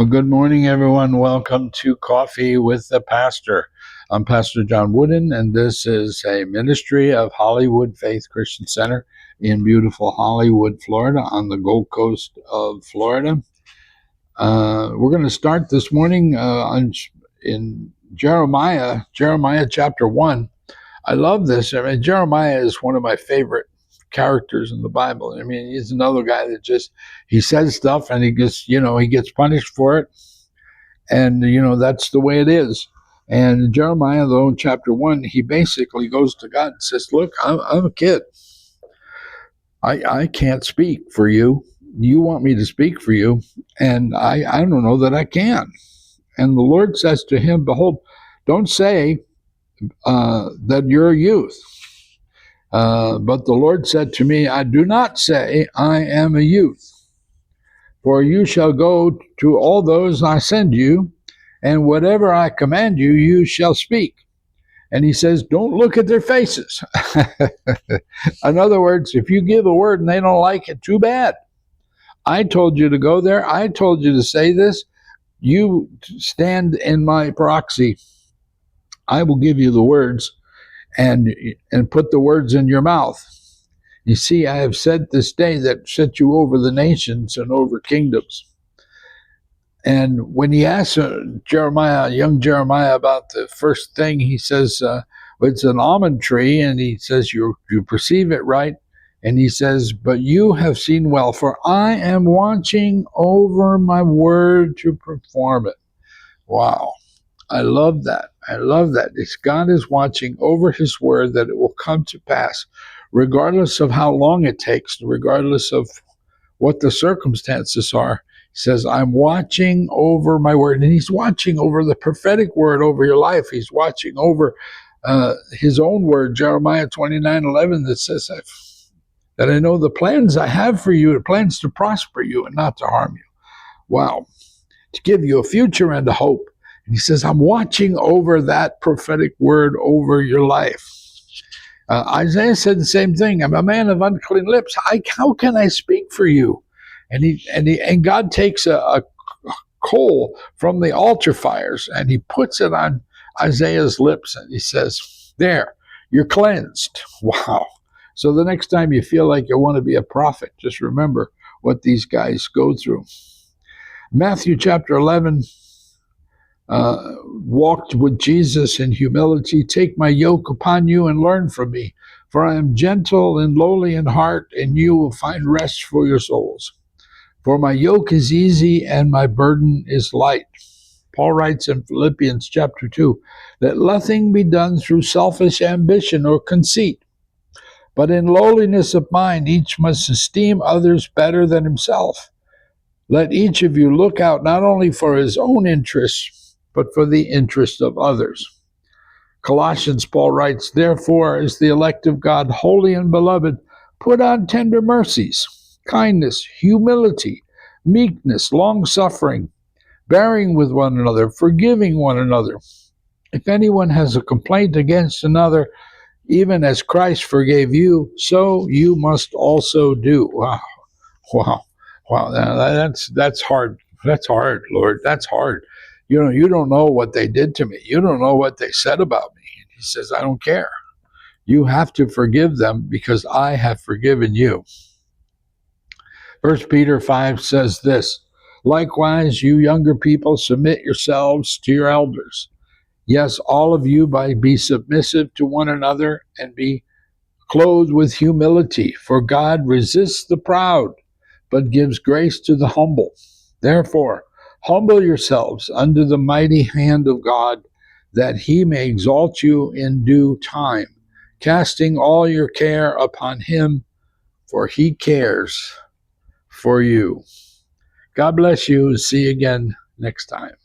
Good morning, everyone. Welcome to Coffee with the Pastor. I'm Pastor John Woodin, and this is a ministry of Hollywood Faith Christian Center in beautiful Hollywood, Florida, on the Gold Coast of Florida. We're going to start this morning in Jeremiah chapter 1. I love this. I mean, Jeremiah is one of my favorite characters in the Bible. I mean, he's another guy that he says stuff and he gets punished for it. And, that's the way it is. And Jeremiah, though, in chapter 1, he basically goes to God and says, look, I'm a kid. I can't speak for you. You want me to speak for you, and I don't know that I can. And the Lord says to him, behold, don't say that you're a youth. But the Lord said to me, I do not say I am a youth. For you shall go to all those I send you, and whatever I command you, you shall speak. And he says, don't look at their faces. In other words, if you give a word and they don't like it, too bad. I told you to go there. I told you to say this. You stand in my proxy. I will give you the words and put the words in your mouth. You see, I have said this day that set you over the nations and over kingdoms. And when he asks young Jeremiah, about the first thing, he says, it's an almond tree, and he says, you perceive it right. And he says, but you have seen well, for I am watching over my word to perform it. Wow. I love that. I love that. God is watching over his word that it will come to pass, regardless of how long it takes, regardless of what the circumstances are. He says, I'm watching over my word. And he's watching over the prophetic word over your life. He's watching over his own word, Jeremiah 29:11, that says that I know the plans I have for you, the plans to prosper you and not to harm you. Wow. To give you a future and a hope. And he says, I'm watching over that prophetic word over your life. Isaiah said the same thing. I'm a man of unclean lips. How can I speak for you? And God takes a coal from the altar fires and he puts it on Isaiah's lips and he says, there, you're cleansed. Wow. So the next time you feel like you want to be a prophet, just remember what these guys go through. Matthew chapter 11, walked with Jesus in humility. Take my yoke upon you and learn from me, for I am gentle and lowly in heart, and you will find rest for your souls. For my yoke is easy and my burden is light. Paul writes in Philippians chapter 2, let nothing be done through selfish ambition or conceit, but in lowliness of mind each must esteem others better than himself. Let each of you look out not only for his own interests, but for the interest of others. Colossians, Paul writes, therefore, as the elect of God, holy and beloved, put on tender mercies, kindness, humility, meekness, long-suffering, bearing with one another, forgiving one another. If anyone has a complaint against another, even as Christ forgave you, so you must also do. Wow. That's hard. That's hard, Lord. That's hard. You don't know what they did to me. You don't know what they said about me. And he says, I don't care. You have to forgive them because I have forgiven you. 1 Peter 5 says this, likewise, you younger people, submit yourselves to your elders. Yes, all of you be submissive to one another and be clothed with humility, for God resists the proud, but gives grace to the humble. Therefore, humble yourselves under the mighty hand of God, that he may exalt you in due time, casting all your care upon him, for he cares for you. God bless you. See you again next time.